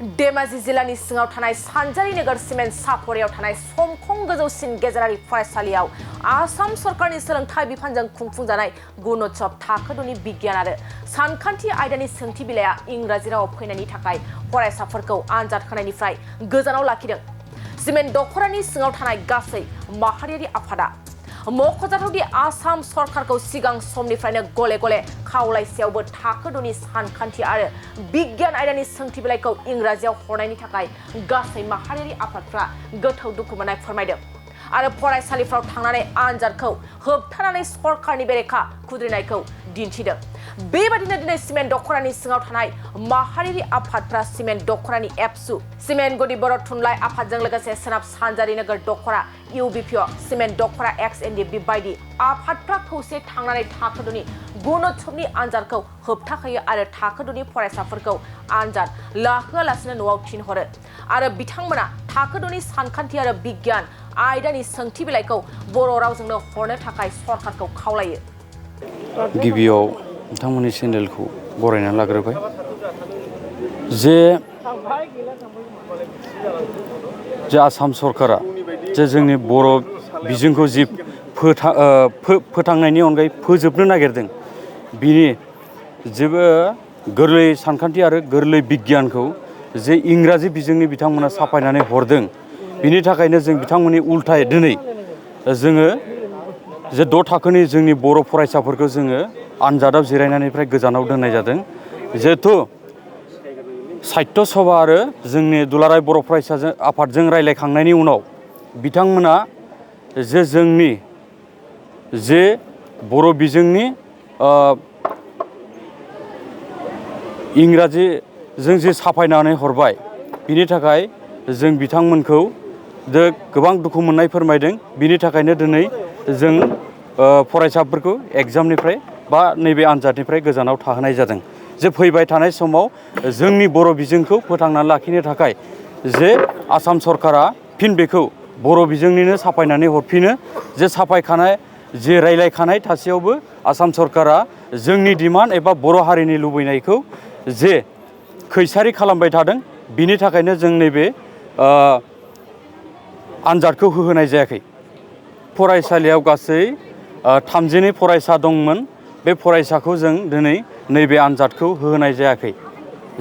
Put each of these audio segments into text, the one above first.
धेमाजि जिल्लानि सिङाव थानाय सानजारि नोगोर सिमेन्ट सापरियाव थानाय समखं गोजौसिन गेजेरारि फरायसालियाव आसाम सरकारनि सोलोंथाइ बिफानजों खुंफुंजानाय गुणोत्सव थाखो 2नि बिगियान आरो सानखान्थि आयदानि सोंथि बिलाइया इंराजि रावाव फैनायनि थाखाय फरायसाफोरखौ आनजाद होनायनिफ्राय गोजानाव लाखिदों। सिमेन्ट दख'रानि सिङाव थानाय गासै माहारियारि आफादा मख'जाथावदि आसाम सरकारखौ सिगां समनिफ्रायनो गले गले खावलायसेयावबो थाखो 2नि सानखान्थि आरो बिगियान आयदानि सोंथि बिलाइखौ इंराजियाव हरनायनि थाखाय गासै माहारियारि आफादफ्रा गोथौ दुखु मोननाय फोरमायदों आरो फरायसालिफ्राव थांनानै आनजादखौ होबथानानै सरकारनि बेरेखा खुद्रिनायखौ दिन्थिदों। बेबादिनो दिनै सिमेन्ट दख'रानि सिङाव थानाय माहारियारि आफादफ्रा सिमेन्ट दख'रानि एबसु, सिमेन्ट गुदि बर' थुनलाइ आफादजों लोगोसे सोनाब सानजारि नोगोर दख'रा इउबिपिअ, सिमेन्ट दख'रा एक्सएनडिबि बायदि आफादफ्रा खौसे थांनानै थाखो 2नि गुणोत्सवनि आनजादखौ होबथाहोयो आरो थाखो 2नि फरायसाफोरखौ आनजाद लाहोआलासिनो न'आव थिनहरो आरो बिथांमोना थाखो 2नि सानखान्थि आरो बिगियान आयदानि सोंथि बिलाइखौ बर' रावजोंनो हरनो थाखाय सरकारखौ खावलायो। गिबियाव नोंथांमोननि चेनेलखौ बरायनानै लाग्रोबाय जे आसाम सरकारा जे जोंनि बर' बिजोंखौ जि फोथांनायनि अनगायै फोजोबनो नागिरदों, बिनि जेबो गोरलै सानखान्थि आरो गोरलै बिगियानखौ जे इंराजि बिजोंनि बिथांमोना साफायनानै हरदों, बिनि थाखायनो जों बिथांमोननि उल्थायै दिनै जोङो जे 6 थाखोनि जोंनि बर' फरायसाफोरखौ जोङो आनजादाव जिरायनायनिफ्राय गोजानाव दोननाय जादों। जिहेथु साहित्य सभा आरो जोंनि दुलाराय बर' फरायसा आफादजों रायज्लायखांनायनि उनाव बिथांमोना जे जोंनि जे बर' बिजोंनि इंराजिजों जे साफायनानै हरबाय, बिनि थाखाय जों बिथांमोनखौ गोबां दुखु मोननाय फोरमायदों। बिनि थाखायनो दिनै जों फरायसाफोरखौ एग्जामनिफ्राय बा नैबे आनजादनिफ्राय गोजानाव थाहोनाय जादों। जे फैबाय थानाय समाव जोंनि बर' बिजोंखौ फोथांनानै लाखिनो थाखाय जे आसाम सरकारा फिन बेखौ बर' बिजोंनिनो साफायनानै हरफिनो। जे साफायखानाय जे रायलायखानाय थासेयावबो आसाम सरकारा जोंनि डिमान्ड एबा बर' हारिनि लुबैनायखौ जे खैसारि खालामबाय थादों, बिनि थाखायनो जों नैबे आनजादखौ होहोनाय जायाखै। फरायसालियाव गासै 32 फरायसा दंमोन। बे फरायसाखौ जों दिनै नैबे आनजादखौ होहोनाय जायाखै,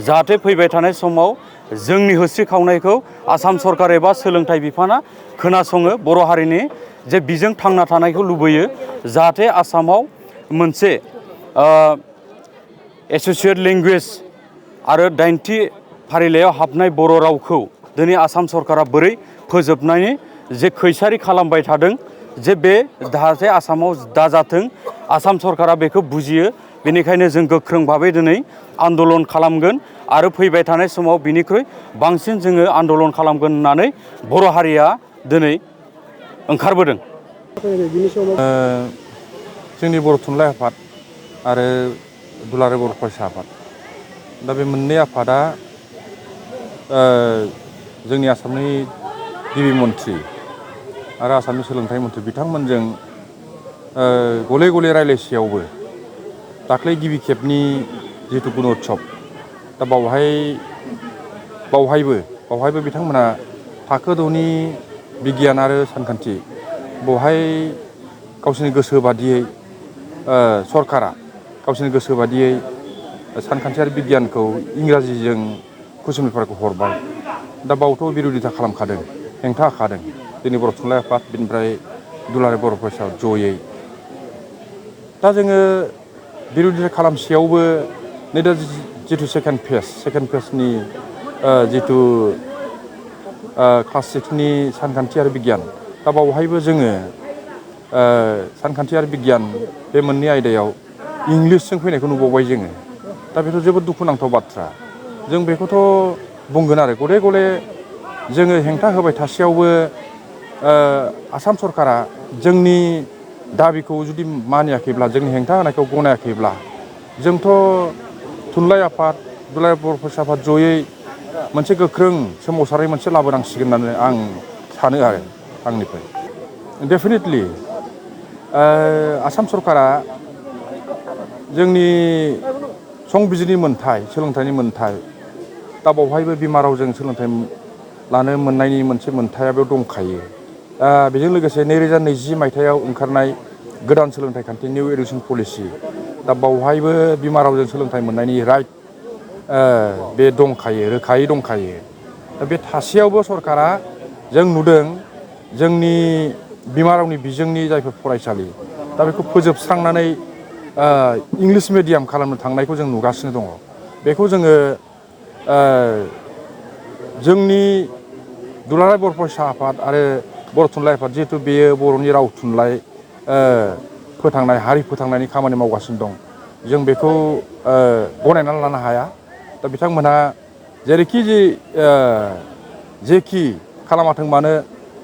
जाहाथे फैबाय थानाय समाव जोंनि होस्रिखावनायखौ आसाम सरकार एबा सोलोंथाइ बिफाना खोनासङो, बर' हारिनि जे बिजों थांना थानायखौ लुबैयो, जाहाथे आसामाव मोनसे एस'सियेट लेंगुवेज आरो 90थि फारिलाइयाव हाबनाय बर' रावखौ दिनै आसाम सरकारा बोरै फोजोबनायनि जे खैसारि खालामबाय थादों, जे बे जाहाथे आसामाव दाजाथों, आसाम सरकारा बेखौ बुजियो। बेनिखायनो जों गोख्रों भाबै दिनै आन्दलन खालामगोन आरो फैबाय थानाय समाव बिनिख्रुइ बांसिन जोङो आन्दलन खालामगोन होननानै बर' हारिया दिनै ओंखारबोदों। जोंनि बर' थुनलाइ आफाद आरो दुलाराय बर' फरायसा आफाद, दा बे मोननै आफादा जोंनि आसामनि गिबि मन्थ्रि आरो आसामनि सोलोंथाइ मन्थ्रि बिथांमोनजों गले गले रायलायसेयावबो दाख्लै गिबि खेबनि जिहेतु गुणोत्सव, दा बावहायबो बिथांमोना थाखो 2नि बिगियान आरो सानखान्थि बेवहाय गावसोरनि गोसो बादियै सरकारा गावसोरनि गोसो बादियै सानखान्थि आरो बिगियानखौ इंराजिजों कुइसन पेपारखौ हरबाय। दा बावथ' बिर'धिता खालामखादों, हेंथा होखादों जोंनि बर' थुनलाइ आफाद, बेनिफ्राय दुलाराय बर' फरायसा जयै। दा जोङो बिर'धिता खालामसेयावबो नै दा जिथु सेकेन्ड फेजनि जिथु क्लास 6नि सानखान्थि आरो बिगियान, दा बावहायबो जोङो सानखान्थि आरो बिगियान बे मोननै आयदायाव इंलिसजों फैनायखौ नुबावबाय जोङो। दा बेथ' जोबोद दुखुनांथाव बाथ्रा। जों बेखौथ' बुंगोन आरो गले गले जोङो हेंथा होबाय थासेयावबो आसाम सरकारा जोंनि दाबिखौ जुदि मानियाखैब्ला, जोंनि हेंथा होनायखौ गनायाखैब्ला, जोंथ' थुनलाइ आफाद, दुलाराय बर' फरायसा आफाद जयै मोनसे गोख्रों सोमावसारनाय मोनसे लाबोनांसिगोन होननानै आं सानो आरो आंनिफ्राय। डेफिनेटलि आसाम सरकारा जोंनि संबिजिरनि मोन्थाय, सोलोंथाइनि मोन्थाय दा बावहायबो बिमा रावजों सोलोंथाइ लानो मोननायनि मोनसे मोन्थाया बेयाव दंखायो। बेजों लोगोसे 2020 मायथाइयाव ओंखारनाय गोदान सोलोंथाइ खान्थि निउ एडुकेसन पलिसि दा बावहायबो बिमा रावजों सोलोंथाइ मोननायनि राइट बे दंखायो, रोखायै दंखायो। दा बे थासेयावबो सरकारा जों नुदों जोंनि बिमा रावनि बिजोंनि जायफोर फरायसालि दा बेखौ फोजोबस्रांनानै इंलिस मिडियाम खालामनो थांनायखौ जों नुगासिनो दङ। बेखौ जोङो जोंनि दुलाराय बर' फरायसा आफाद आरो बर' थुनलाइ आफाद जिहेथु बेयो बर'नि राव थुनलाइ फोथांनाय हारि फोथांनायनि खामानि मावगासिनो दं, जों बेखौ गनायनानै लानो हाया। दा बिथांमोनहा जेखि खालामाथों मानो,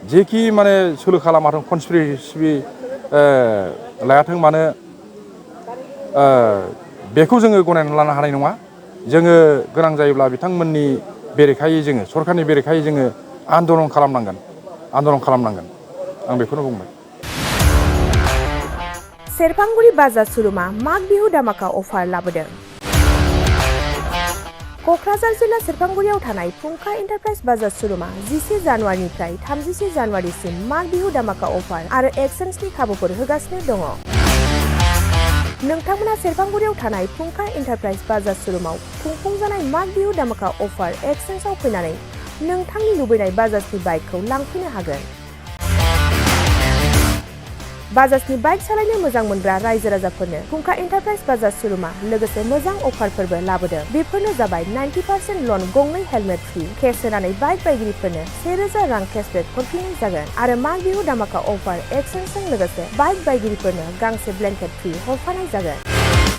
जेखि माने सोलो खालामाथों, कनस्पिरेसि लायाथों मानो, बेखौ जोङो गनायनानै लानो हानाय नङा। जोङो गोनां जायोब्ला बिथांमोननि बेरेखायै जोङो सरकारनि बेरेखायै जोङो आन्दलन खालामनांगोन। आं बेखौनो बुंबाय। सेरफांगुरि बाजार सुरुमा माग बिहु दामाका अफार लाबोदों। क'क्राझार जिल्ला सेरफांगुरियाव थानाय फुंखा एन्टारप्राइज बाजार सुरुमा 11 जानुवारिनिफ्राय 31 जानुवारिसिम माग बिहु दामाका अफार आरो एक्सचेन्जनि खाबुफोर होगासिनो दङ। नोंथांमोना सेरफांगुरियाव थानाय फुंखा एन्टारप्राइज बाजार सुरुमाव खुंफुंजानाय माग बिहु दामाका अफार एक्सचेन्जआव फैनानै नोंथांनि लुबैनाय बाजाजनि बाइकखौ लांफैनो हागोन। बाजाजनि बाइक सालायनो मोजां मोनग्रा रायजो राजाफोरनो फुंखा एन्टारप्राइज बाजार सुरुमा लोगोसे मोजां अफारफोरबो लाबोदों। बेफोरनो जाबाय 90% लन, गंनै हेलमेट फ्रि, केस होनानै बाइक बायगिरिफोरनो 1000 रां केसबेक हरफिननाय जागोन आरो माग बिहु दामाका अफार एक्सचेन्जजों लोगोसे बाइक बायगिरिफोरनो गांसे ब्लेंकेट फ्रि हरफानाय जागोन।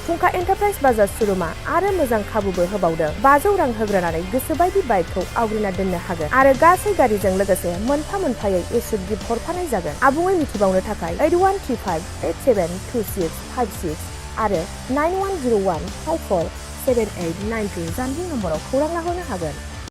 फुंखा एन्टारप्राइज बाजार सुरुमा आरो मोजां खाबुबो होबावदों। 500 रां होग्रोनानै गोसोबायदि बाइकखौ आवग्रिना दोननो हागोन आरो गासै गारिजों लोगोसे मोनफा मोनफायै इस्युट गिफ्ट हरफानाय जागोन। आबुङै मिथिबावनो थाखाय 8135872656 आरो 9101547892 जानबुं नम्बराव खौरां लाहरनो हागोन।